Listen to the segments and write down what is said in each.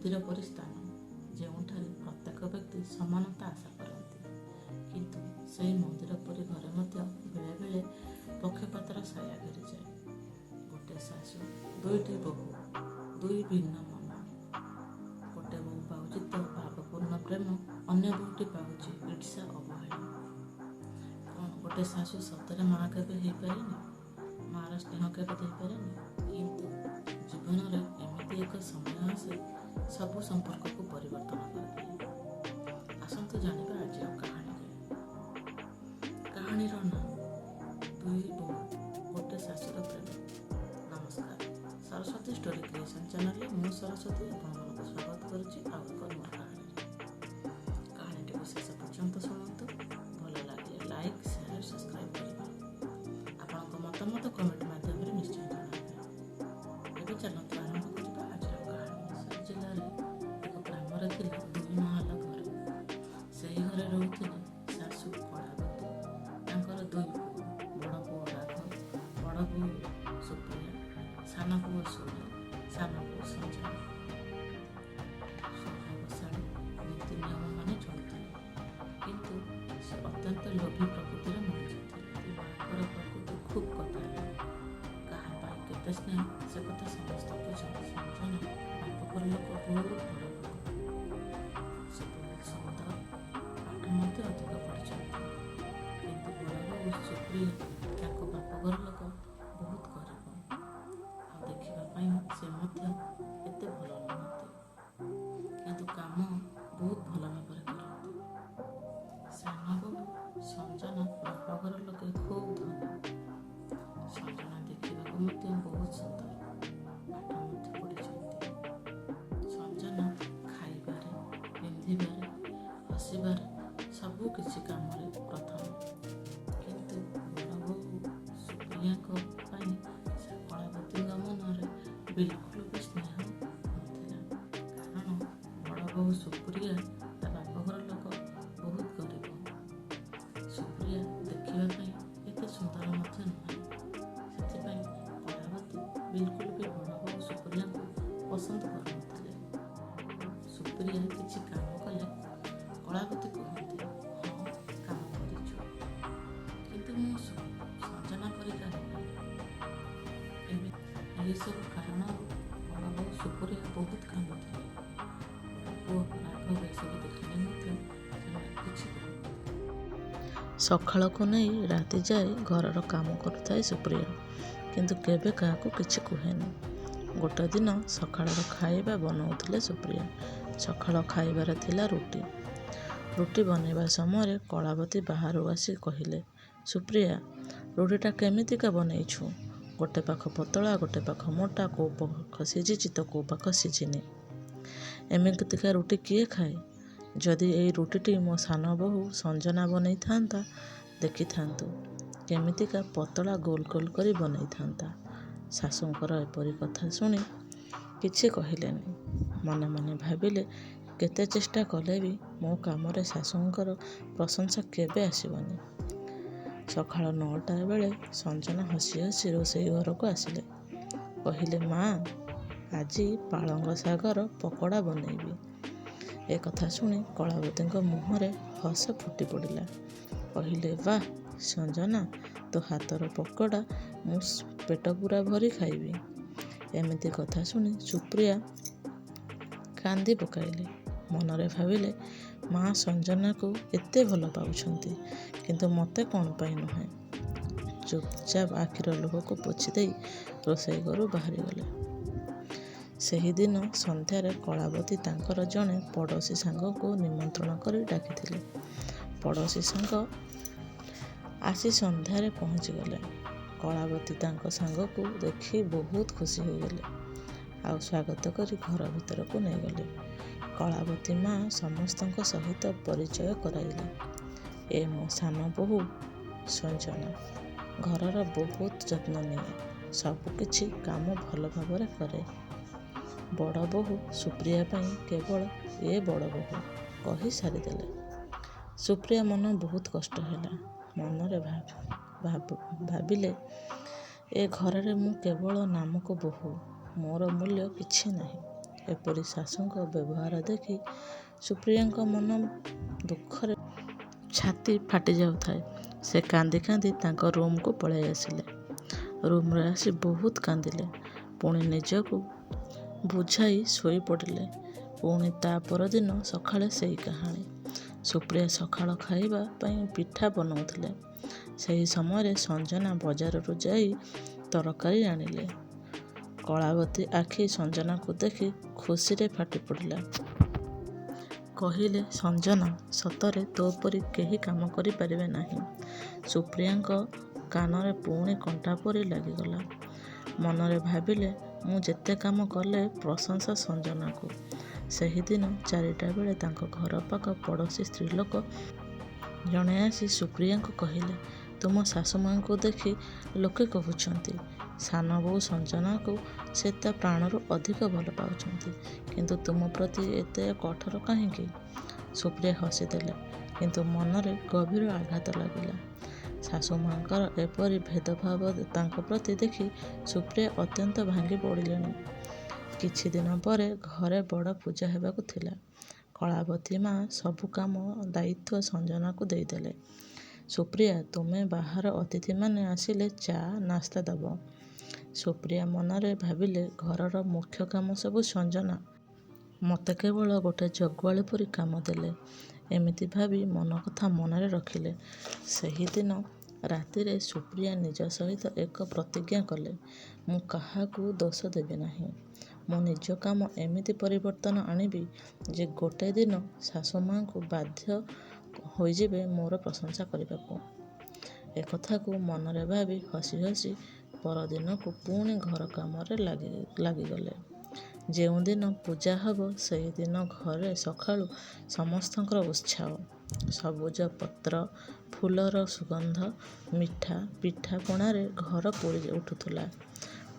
ମନ୍ଦିର ପରି ସ୍ଥାନ, ଯେଉଁଠାରେ ପ୍ରତ୍ୟେକ ବ୍ୟକ୍ତି ସମାନତା ଆଶା କରନ୍ତି। କିନ୍ତୁ ସେହି ମନ୍ଦିର ପରି ଘରେ ମଧ୍ୟ ବେଳେବେଳେ ପକ୍ଷପାତର ସାୟା ଘେରିଯାଏ। ଗୋଟେ ଶାଶୁ, ଦୁଇଟି ବୋହୂ, ଦୁଇ ଭିନ୍ନ ମନ। ଗୋଟେ ବୋହୂ ପାଉଛି ତ ଭାବପୂର୍ଣ୍ଣ ପ୍ରେମ, ଅନ୍ୟ ବୋହୂଟି ପାଉଛି ଈର୍ଷା, ଅବହେଳା। କ'ଣ ଗୋଟେ ଶାଶୁ ସତରେ ମା କେବେ ହେଇପାରେନି? ମା'ର ସ୍ନେହ କେବେ ଦେଇପାରେନି? କିନ୍ତୁ ଜୀବନରେ ଏମିତି ଏକ ସମୟ ଆସେ, ସବୁ ସମ୍ପର୍କକୁ ପରିବର୍ତ୍ତନ କରିଦିଏ। ଆସନ୍ତୁ ଜାଣିବା ଆଜିର କାହାଣୀରେ। କାହାଣୀର ନାଁ ଦୁଇ ବୋହୂ, ଗୋଟେ ଶାଶୁର ପ୍ରେମ। ନମସ୍କାର, ସରସ୍ୱତୀ ଷ୍ଟୋରି କ୍ରିଏସନ୍ ଚ୍ୟାନେଲରେ ମୁଁ ସରସ୍ୱତୀ ଆପଣମାନଙ୍କୁ ସ୍ୱାଗତ କରୁଛି ଆଉ ଏକ ନୂଆ କାହାଣୀରେ। କାହାଣୀଟିକୁ ଶେଷ ପର୍ଯ୍ୟନ୍ତ ଶୁଣନ୍ତୁ। ଭଲ ଲାଗିଲେ ଲାଇକ୍, ସେୟାର, ସବସ୍କ୍ରାଇବ୍ କରିବା। ଆପଣଙ୍କ ମତାମତ କମେଣ୍ଟ ମାଧ୍ୟମରେ ନିଶ୍ଚୟ ଜଣାଇବେ। ଏବେ ଚାଲନ୍ତୁ ଆରମ୍ଭ କରିବା ଆଜିର କାହାଣୀ। ବରିଶାଳ ଜିଲ୍ଲାରେ ଏକ ଗ୍ରାମରେ ଥିଲା ଦୁଇ ମହଲା ଘର। ସେହି ଘରେ ରହୁଥିଲେ ଶାଶୁ କଳାବତୀ, ତାଙ୍କର ଦୁଇ ପୁଅ, ବଡ଼ ପୁଅ ରାଘବ, ବଡ଼ ବୋହୂ ସୁପ୍ରିୟା, ସାନ ପୁଅ ସୂର୍ୟ, ସାନ ପୁଅ ସଞ୍ଜନା। ସ୍ୱଭାବଶାଳୀ, ନୀତି ନିୟମ ମାନି ଚଳୁଥିଲେ, କିନ୍ତୁ ସେ ଅତ୍ୟନ୍ତ ଲୋଭୀ ପ୍ରକୃତିର ମଣିଷ ଥିଲେ। ମାଙ୍କର ପ୍ରକୃତି ଖୁବ୍ କଥାଳିଆ, କାହା ପାଇଁ କେତେ ସ୍ନେହ ସେ କଥା ସମସ୍ତଙ୍କୁ ଜଣା। ସଞ୍ଜନା ବାପଘର ଲୋକ ବହୁତ ବଡ଼ ଲୋକ, ସେ ବହୁତ ସୁନ୍ଦର, ପାଠ ମଧ୍ୟ ଅଧିକ ପଢ଼ିଛନ୍ତି। କିନ୍ତୁ ବଡ଼ ବୋହୂ ସୁପ୍ରିୟା, ତାଙ୍କ ବାପଘର ଲୋକ ବହୁତ ଗରିବ, ଆଉ ଦେଖିବା ପାଇଁ ସେ ମଧ୍ୟ ଏତେ ଭଲ ନୁହନ୍ତି, କିନ୍ତୁ କାମ ବହୁତ ଭଲ ଭାବରେ କରନ୍ତି। ସାନ ବୋହୂ ସଞ୍ଜନା ବାପଘର ଲୋକେ ଖୁବ୍ ଧନୀ। ସଞ୍ଜନା ଦେଖିବାକୁ ମଧ୍ୟ ବହୁତ ସୁନ୍ଦର, ପାଠ ମଧ୍ୟ ପଢ଼ିଛନ୍ତି। ସଞ୍ଜନା ଖାଇବାରେ, ପିନ୍ଧିବାରେ, ହସିବାରେ, ସବୁ କିଛି କାମରେ ପ୍ରଥମ। କିନ୍ତୁ ବଡ଼ ବୋହୂ ସୁପ୍ରିୟାଙ୍କ ପାଇଁ କଳାବତୀଙ୍କ ମନରେ ବିଲକୁଲ ବି ସ୍ନେହ ନଥିଲା। କାରଣ ବଡ଼ ବୋହୂ ସୁପ୍ରିୟା ତା ବାପଘର ଲୋକ ବହୁତ ଗରିବ। ସୁପ୍ରିୟା ଦେଖିବା ପାଇଁ ଏତେ ସୁନ୍ଦର ମଧ୍ୟ ନୁହେଁ। ସେଥିପାଇଁ କଳାବତୀ ବିଲକୁଲ ବି ବଡ଼ ବୋହୂ ସୁପ୍ରିୟାଙ୍କୁ ପସନ୍ଦ କରୁନଥିଲେ। ସୁପ୍ରିୟା କିଛି କାମ କଲେ କଳାବତୀ କୁହନ୍ତି, ହଁ କାମ କରିଛୁ, କିନ୍ତୁ ମୁଁ ସଞ୍ଜନା ପରିକା ନୁହେଁ। ଏହିସବୁ କାରଣରୁ ବଡ଼ ବୋହୂ ସୁପ୍ରିୟା ବହୁତ କାନ୍ଦୁଥିଲେ। ବଡ଼ ପୁଅ ରାଘବ ଏସବୁ ଦେଖିଲେ ମଧ୍ୟ ସେମାନେ କିଛି କହୁନଥିଲେ। ସକାଳକୁ ନେଇ ରାତି ଯାଏ ଘରର କାମ କରୁଥାଏ ସୁପ୍ରିୟା, କିନ୍ତୁ କେବେ କାହାକୁ କିଛି କୁହେନି। ଗୋଟେ ଦିନ ସକାଳର ଖାଇବା ବନାଉଥିଲେ ସୁପ୍ରିୟା। ସକାଳ ଖାଇବାରେ ଥିଲା ରୁଟି। ରୁଟି ବନେଇବା ସମୟରେ କଳାବତୀ ବାହାରୁ ଆସି କହିଲେ, ସୁପ୍ରିୟା, ରୁଟିଟା କେମିତିକା ବନେଇଛୁ? ଗୋଟେ ପାଖ ପତଳା, ଗୋଟେ ପାଖ ମୋଟା, କୋଉ ପାଖ ସିଝିଛି ତ କୋଉ ପାଖ ସିଝିନି। ଏମିତିକା ରୁଟି କିଏ ଖାଏ? ଯଦି ଏଇ ରୁଟିଟି ମୋ ସାନ ବୋହୂ ସଞ୍ଜନା ବନେଇଥାନ୍ତା, ଦେଖିଥାନ୍ତୁ କେମିତିକା ପତଳା ଗୋଲ ଗୋଲ କରି ବନେଇଥାନ୍ତା। ଶାଶୁଙ୍କର ଏପରି କଥା ଶୁଣି କିଛି କହିଲେନି। ମନେ ମନେ ଭାବିଲେ, କେତେ ଚେଷ୍ଟା କଲେ ବି ମୋ କାମରେ ଶାଶୁଙ୍କର ପ୍ରଶଂସା କେବେ ଆସିବନି। ସକାଳ 9ଟା ବେଳେ ସଞ୍ଜନା ହସି ହସି ରୋଷେଇ ଘରକୁ ଆସିଲେ। କହିଲେ, ମା, ଆଜି ପାଳଙ୍ଗ ଶାଗର ପକୋଡ଼ା ବନେଇବି। ଏ କଥା ଶୁଣି କଳାବତୀଙ୍କ ମୁହଁରେ ହସ ଫୁଟି ପଡ଼ିଲା। କହିଲେ, ବାଃ ସଞ୍ଜନା, ତୋ ହାତର ପକୋଡ଼ା ମୁଁ ପେଟ ପୂରା ଭରି ଖାଇବି। ଏମିତି କଥା ଶୁଣି ସୁପ୍ରିୟା କାନ୍ଦି ପକାଇଲେ। ମନରେ ଭାବିଲେ, ମା ସଞ୍ଜନାକୁ ଏତେ ଭଲ ପାଉଛନ୍ତି, କିନ୍ତୁ ମୋତେ କ'ଣ ପାଇଁ ନୁହେଁ। ଚୁପଚାପ ଆଖିର ଲୁହକୁ ପୋଛି ଦେଇ ରୋଷେଇ ଘରୁ ବାହାରିଗଲେ। ସେହିଦିନ ସନ୍ଧ୍ୟାରେ କଳାବତୀ ତାଙ୍କର ଜଣେ ପଡ଼ୋଶୀ ସାଙ୍ଗକୁ ନିମନ୍ତ୍ରଣ କରି ଡାକିଥିଲେ। ପଡ଼ୋଶୀ ସାଙ୍ଗ ଆସି ସନ୍ଧ୍ୟାରେ ପହଞ୍ଚିଗଲେ। କଳାବତୀ ତାଙ୍କ ସାଙ୍ଗକୁ ଦେଖି ବହୁତ ଖୁସି ହୋଇଗଲେ, ଆଉ ସ୍ୱାଗତ କରି ଘର ଭିତରକୁ ନେଇଗଲେ। କଳାବତୀ ମା ସମସ୍ତଙ୍କ ସହିତ ପରିଚୟ କରାଇଲେ, ଏ ମୋ ସାନ ବୋହୂ ସଞ୍ଜନା। ଘରର ବହୁତ ଯତ୍ନ ନିଏ, ସବୁକିଛି କାମ ଭଲ ଭାବରେ କରେ। ବଡ଼ ବୋହୂ ସୁପ୍ରିୟା ପାଇଁ କେବଳ ଏ ବଡ଼ ବୋହୂ, କହି ସାରିଦେଲେ। ସୁପ୍ରିୟା ମନ ବହୁତ କଷ୍ଟ ହେଲା। ମନରେ ଭାବିଲେ, ଏ ଘରରେ ମୁଁ କେବଳ ନାମକୁ ବୋହୂ, ମୋର ମୂଲ୍ୟ କିଛି ନାହିଁ। ଏପରି ଶାଶୁଙ୍କ ବ୍ୟବହାର ଦେଖି ସୁପ୍ରିୟାଙ୍କ ମନ ଦୁଃଖରେ ଛାତି ଫାଟି ଯାଉଥାଏ। ସେ କାନ୍ଦି କାନ୍ଦି ତାଙ୍କ ରୁମ୍କୁ ପଳାଇ ଆସିଲେ। ରୁମ୍ରେ ଆସି ବହୁତ କାନ୍ଦିଲେ। ପୁଣି ନିଜକୁ ବୁଝାଇ ଶୋଇ ପଡ଼ିଲେ। ପୁଣି ତା ପରଦିନ ସକାଳେ ସେଇ କାହାଣୀ। ସୁପ୍ରିୟା ସକାଳ ଖାଇବା ପାଇଁ ପିଠା ବନାଉଥିଲେ। ସେହି ସମୟରେ ସଞ୍ଜନା ବଜାରରୁ ଯାଇ ତରକାରୀ ଆଣିଲେ। କଳାବତୀ ଆଖି ସଞ୍ଜନାକୁ ଦେଖି ଖୁସିରେ ଫାଟି ପଡ଼ିଲା। କହିଲେ, ସଞ୍ଜନା, ସତରେ ତୋ ପରି କେହି କାମ କରିପାରିବେ ନାହିଁ। ସୁପ୍ରିୟାଙ୍କ କାନରେ ପୁଣି କଣ୍ଟା ପରି ଲାଗିଗଲା। ମନରେ ଭାବିଲେ, ମୁଁ ଯେତେ କାମ କଲେ ପ୍ରଶଂସା ସଞ୍ଜନାକୁ। ସେହିଦିନ 4ଟା ବେଳେ ତାଙ୍କ ଘର ପାଖ ପଡ଼ୋଶୀ ସ୍ତ୍ରୀଲୋକ ଜଣେ ଆସି ସୁପ୍ରିୟାଙ୍କୁ କହିଲେ, ତୁମ ଶାଶୁମାଙ୍କୁ ଦେଖି ଲୋକେ କହୁଛନ୍ତି, ସାନ ବୋହୂ ସଞ୍ଜନାକୁ ସେ ତା ପ୍ରାଣରୁ ଅଧିକ ଭଲ ପାଉଛନ୍ତି। କିନ୍ତୁ ତୁମ ପ୍ରତି ଏତେ କଠୋର କାହିଁକି? ସୁପ୍ରିୟା ହସିଦେଲେ। କିନ୍ତୁ ମନରେ ଗଭୀର ଆଘାତ ଲାଗିଲା। ଶାଶୁମାଙ୍କର ଏପରି ଭେଦଭାବ ତାଙ୍କ ପ୍ରତି ଦେଖି ସୁପ୍ରିୟା ଅତ୍ୟନ୍ତ ଭାଙ୍ଗି ପଡ଼ିଲେଣି। କିଛି ଦିନ ପରେ ଘରେ ବଡ଼ ପୂଜା ହେବାକୁ ଥିଲା। କଳାବତୀ ମା ସବୁ କାମ ଦାୟିତ୍ୱ ସଞ୍ଜନାକୁ ଦେଇଦେଲେ। ସୁପ୍ରିୟା, ତୁମେ ବାହାର ଅତିଥିମାନେ ଆସିଲେ ଚା ନାସ୍ତା ଦେବ। ସୁପ୍ରିୟା ମନରେ ଭାବିଲେ, ଘରର ମୁଖ୍ୟ କାମ ସବୁ ସଞ୍ଜନା। ମୋତେ କେବଳ ଗୋଟେ ଜଗୁଆଳି ପରି କାମ ଦେଲେ। ଏମିତି ଭାବି ମନ କଥା ମନରେ ରଖିଲେ। ସେହିଦିନ ରାତିରେ ସୁପ୍ରିୟା ନିଜ ସହିତ ଏକ ପ୍ରତିଜ୍ଞା କଲେ, ମୁଁ କାହାକୁ ଦୋଷ ଦେବି ନାହିଁ। ମୁଁ ନିଜ କାମ ଏମିତି ପରିବର୍ତ୍ତନ ଆଣିବି ଯେ ଗୋଟେ ଦିନ ଶାଶୁମାଙ୍କୁ ବାଧ୍ୟ ହୋଇଯିବେ ମୋର ପ୍ରଶଂସା କରିବାକୁ। ଏକଥାକୁ ମନରେ ଭାବି ହସି ହସି ପରଦିନକୁ ପୁଣି ଘର କାମରେ ଲାଗିଗଲେ। ଯେଉଁଦିନ ପୂଜା ହେବ ସେହିଦିନ ଘରେ ସକାଳୁ ସମସ୍ତଙ୍କର ଉତ୍ସାହ। ସବୁଜ ପତ୍ର, ଫୁଲର ସୁଗନ୍ଧ, ମିଠା ପିଠାପଣାରେ ଘର ପୂରି ଉଠୁଥିଲା।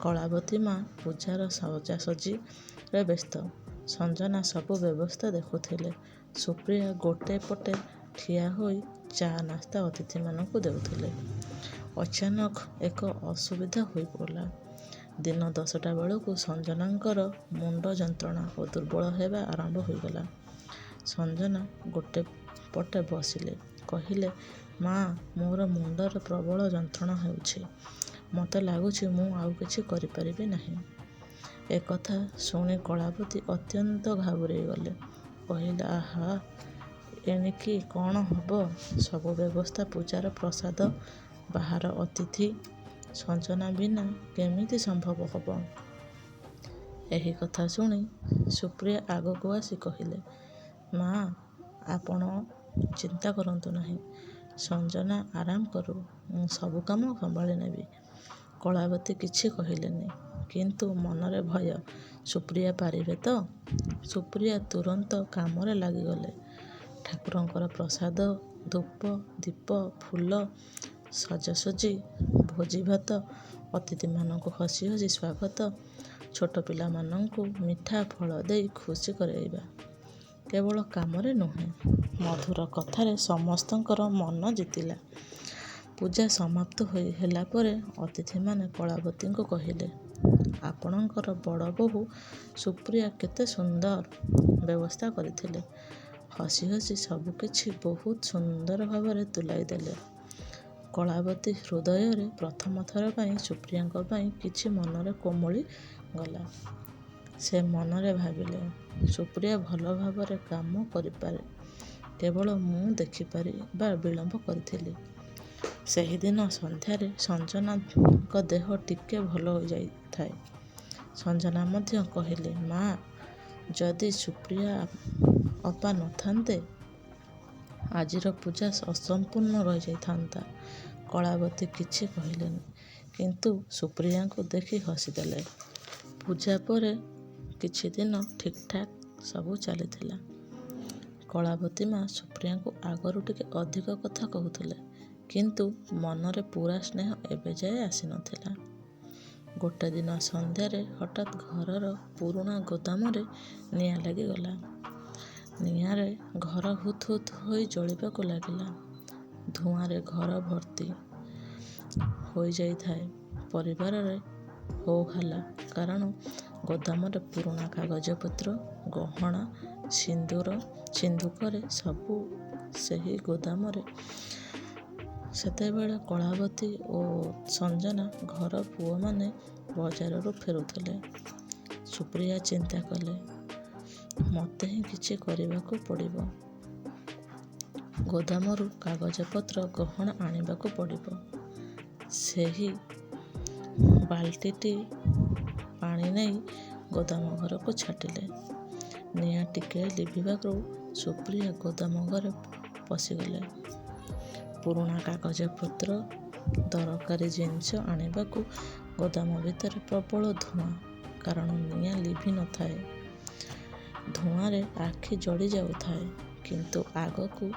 କଳାବତୀ ମା ପୂଜାର ସଜାସଜିରେ ବ୍ୟସ୍ତ। ସଞ୍ଜନା ସବୁ ବ୍ୟବସ୍ଥା ଦେଖୁଥିଲେ। ସୁପ୍ରିୟା ଗୋଟେ ପଟେ ଠିଆ ହୋଇ ଚା ନାସ୍ତା ଅତିଥିମାନଙ୍କୁ ଦେଉଥିଲେ। ଅଚାନକ ଏକ ଅସୁବିଧା ହୋଇପଡ଼ିଲା। ଦିନ 10ଟା ବେଳକୁ ସଞ୍ଜନାଙ୍କର ମୁଣ୍ଡ ଯନ୍ତ୍ରଣା ଓ ଦୁର୍ବଳ ହେବା ଆରମ୍ଭ ହୋଇଗଲା। ସଞ୍ଜନା ଗୋଟେ ପଟେ ବସିଲେ। କହିଲେ, ମା, ମୋର ମୁଣ୍ଡରେ ପ୍ରବଳ ଯନ୍ତ୍ରଣା ହେଉଛି। ମୋତେ ଲାଗୁଛି ମୁଁ ଆଉ କିଛି କରିପାରିବି ନାହିଁ। ଏକଥା ଶୁଣି କଳାବତୀ ଅତ୍ୟନ୍ତ ଘାବରେଇ ଗଲେ। କହିଲେ, ଆହା, ଏଣିକି କ'ଣ ହେବ? ସବୁ ବ୍ୟବସ୍ଥା, ପୂଜାର ପ୍ରସାଦ, ବାହାର ଅତିଥି, ସଞ୍ଜନା ବିନା କେମିତି ସମ୍ଭବ ହେବ? ଏହି କଥା ଶୁଣି ସୁପ୍ରିୟା ଆଗକୁ ଆସି କହିଲେ, ମା, ଆପଣ ଚିନ୍ତା କରନ୍ତୁ ନାହିଁ। ସଞ୍ଜନା ଆରାମ କରୁ। ମୁଁ ସବୁ କାମ ସମ୍ଭାଳି ନେବି। କଳାବତୀ କିଛି କହିଲେନି। କିନ୍ତୁ ମନରେ ଭୟ, ସୁପ୍ରିୟା ପାରିବେ ତ? ସୁପ୍ରିୟା ତୁରନ୍ତ କାମରେ ଲାଗିଗଲେ। ଠାକୁରଙ୍କର ପ୍ରସାଦ, ଧୂପ, ଦୀପ, ଫୁଲ, ସଜାସଜି, ଭୋଜିଭାତ, ଅତିଥିମାନଙ୍କୁ ହସି ହସି ସ୍ୱାଗତ, ଛୋଟ ପିଲାମାନଙ୍କୁ ମିଠା ଫଳ ଦେଇ ଖୁସି କରାଇବା। କେବଳ କାମରେ ନୁହେଁ, ମଧୁର କଥାରେ ସମସ୍ତଙ୍କର ମନ ଜିତିଲା। ପୂଜା ସମାପ୍ତ ହେଲା ପରେ ଅତିଥିମାନେ କଳାବତୀଙ୍କୁ କହିଲେ, ଆପଣଙ୍କର ବଡ଼ ବୋହୂ ସୁପ୍ରିୟା କେତେ ସୁନ୍ଦର ବ୍ୟବସ୍ଥା କରିଥିଲେ। ହସି ହସି ସବୁକିଛି ବହୁତ ସୁନ୍ଦର ଭାବରେ ତୁଲାଇ ଦେଲେ। କଳାବତୀ ହୃଦୟରେ ପ୍ରଥମ ଥର ପାଇଁ ସୁପ୍ରିୟାଙ୍କ ପାଇଁ କିଛି ମନରେ କୋମଳି ଗଲା। ସେ ମନରେ ଭାବିଲେ, ସୁପ୍ରିୟା ଭଲ ଭାବରେ କାମ କରିପାରେ। କେବଳ ମୁଁ ଦେଖିପାରିବା ବିଳମ୍ବ କରିଥିଲି। ସେହିଦିନ ସନ୍ଧ୍ୟାରେ ସଞ୍ଜନାଙ୍କ ଦେହ ଟିକେ ଭଲ ହୋଇଯାଇଥାଏ। ସଞ୍ଜନା ମଧ୍ୟ କହିଲେ, ମା, ଯଦି ସୁପ୍ରିୟା ଅପା ନଥାନ୍ତେ ଆଜିର ପୂଜା ଅସମ୍ପୂର୍ଣ୍ଣ ରହିଯାଇଥାନ୍ତା। କଳାବତୀ କିଛି କହିଲେନି। କିନ୍ତୁ ସୁପ୍ରିୟାଙ୍କୁ ଦେଖି ହସିଦେଲେ। ପୂଜା ପରେ କିଛି ଦିନ ଠିକ୍ଠାକ୍ ସବୁ ଚାଲିଥିଲା। କଳାବତୀ ମା ସୁପ୍ରିୟାଙ୍କୁ ଆଗରୁ ଟିକେ ଅଧିକ କଥା କହୁଥିଲେ। କିନ୍ତୁ ମନରେ ପୂରା ସ୍ନେହ ଏବେ ଯାଏ ଆସିନଥିଲା। ଗୋଟେ ଦିନ ସନ୍ଧ୍ୟାରେ ହଠାତ୍ ଘରର ପୁରୁଣା ଗୋଦାମରେ ନିଆଁ ଲାଗିଗଲା। ନିଆଁରେ ଘର ହୁତ୍ ହୁତ୍ ହୋଇ ଜଳିବାକୁ ଲାଗିଲା। ଧୂଆଁରେ ଘର ଭର୍ତ୍ତି ହୋଇଯାଇଥାଏ। ପରିବାରରେ ହୋ ହଲ୍ଲା। କାରଣ ଗୋଦାମରେ ପୁରୁଣା କାଗଜପତ୍ର, ଗହଣା, ସିନ୍ଦୁକରେ ସବୁ ସେହି ଗୋଦାମରେ। ସେତେବେଳେ କଳାବତୀ ଓ ସଞ୍ଜନା ଘର ପୁଅମାନେ ବଜାରରୁ ଫେରୁଥିଲେ। ସୁପ୍ରିୟା ଚିନ୍ତା କଲେ, ମୋତେ ହିଁ କିଛି କରିବାକୁ ପଡ଼ିବ। ଗୋଦାମରୁ କାଗଜପତ୍ର, ଗହଣା ଆଣିବାକୁ ପଡ଼ିବ। ସେହି ବାଲ୍ଟିଟି ପାଣି ନେଇ ଗୋଦାମ ଘରକୁ ଛାଟିଲେ। ନିଆଁ ଟିକିଏ ଲିଭିବାକୁ ସୁପ୍ରିୟା ଗୋଦାମ ଘରେ ପଶିଗଲେ। ପୁରୁଣା କାଗଜପତ୍ର, ଦରକାରୀ ଜିନିଷ ଆଣିବାକୁ ଗୋଦାମ ଭିତରେ ପ୍ରବଳ ଧୂଆଁ। କାରଣ ନିଆଁ ଲିଭି ନଥାଏ। ଧୂଆଁରେ ଆଖି ଜଳି ଯାଉଥାଏ। କିନ୍ତୁ ଆଗକୁ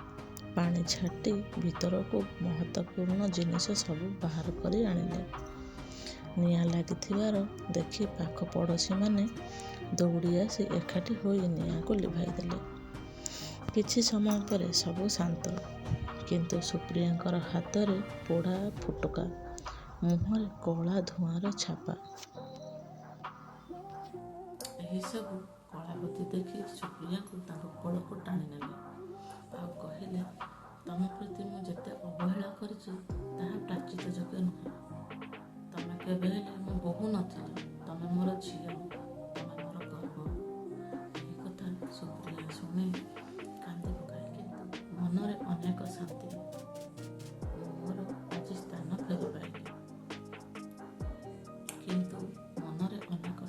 ପାଣି ଛାଟି ଭିତରକୁ ମହତ୍ତ୍ୱପୂର୍ଣ୍ଣ ଜିନିଷ ସବୁ ବାହାର କରି ଆଣିଲେ। ନିଆଁ ଲାଗିଥିବାର ଦେଖି ପାଖ ପଡ଼ୋଶୀମାନେ ଦୌଡ଼ି ଆସି ଏକାଠି ହୋଇ ନିଆଁକୁ ଲିଭାଇଦେଲେ। କିଛି ସମୟ ପରେ ସବୁ ଶାନ୍ତ। କିନ୍ତୁ ସୁପ୍ରିୟାଙ୍କର ହାତରେ ପୋଡ଼ା ଫୁଟୁକା, ମୁହଁରେ କଳା ଧୂଆଁର ଛାପ। ଏହିସବୁ କଳାବତୀ ଦେଖି ସୁପ୍ରିୟାଙ୍କୁ ତାଙ୍କ କୋଳକୁ ଟାଣିନେଲେ। ଆଉ କହିଲେ, ତମ ପ୍ରତି ମୁଁ ଯେତେ ଅବହେଳା କରିଛି ତାହା ପ୍ରାୟଶ୍ଚିତ୍ତ ଯୋଗ୍ୟ ନୁହେଁ। ତମେ କେବେ ହେଲେ ମୋ ବୋହୂ ନଥିଲ। ତମେ ମୋର ଝିଅ, ତମେ ମୋର ଗର୍ବ। ଏହି କଥା ସୁପ୍ରିୟା ଶୁଣି କାନ୍ଦି ପକାଇଲେ। କିନ୍ତୁ ମନରେ ଅନେକ ଶାନ୍ତି। ମୁଁ ମୋର ଆଜି ସ୍ଥାନ ଫେରି ପାଇଲି। କିନ୍ତୁ ମନରେ ଅନେକ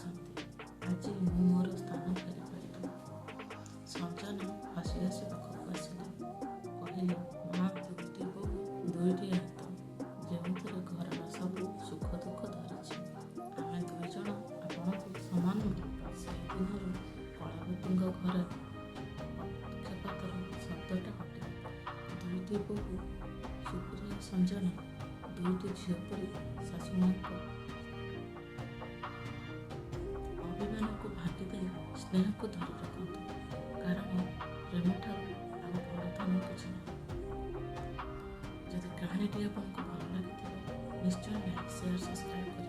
ଶାନ୍ତି। ଆଜି ମୁଁ ମୋର ସ୍ଥାନ ଫେରି ପାଇଲି। ସଞ୍ଜନା ହସି ହସି ପାଖକୁ ଆସିଲେ। କହିଲେ, ମା, ଦୁଇଟି ବୋହୂ, ଦୁଇଟି ହାତ, ଯେଉଁଥିରେ ଘରର ସବୁ ସୁଖ ଦୁଃଖ ଧରିଛି। ଆମେ ଦୁଇ ଜଣ ଆପଣଙ୍କୁ ସମାନ ଭଲ। ସେହିଦିନରୁ କଳାବତୀଙ୍କ ଘରେ ପକ୍ଷପାତର ଶବ୍ଦଟା ହଟିଲା। ଦୁଇଟି ବୋହୂ, ସୁପ୍ରିୟା, ସଞ୍ଜନା, ଦୁଇଟି ଝିଅ ପରି ଶାଶୁମାଙ୍କ ଅଭିମାନକୁ ଭାଙ୍ଗି ଦେଇ ସ୍ନେହକୁ ଧରି ରଖନ୍ତୁ। କାରଣ ପ୍ରେମଠାରୁ ଆଉ ବଡ଼ ଧନ କିଛି ନାହିଁ। ଯଦି କାହାଣୀଟି ଆପଣଙ୍କୁ ଭଲ ଲାଗିଥିବ ନିଶ୍ଚୟ ଲାଇକ୍, ସେୟାର, ସବସ୍କ୍ରାଇବ୍ କରିବେ।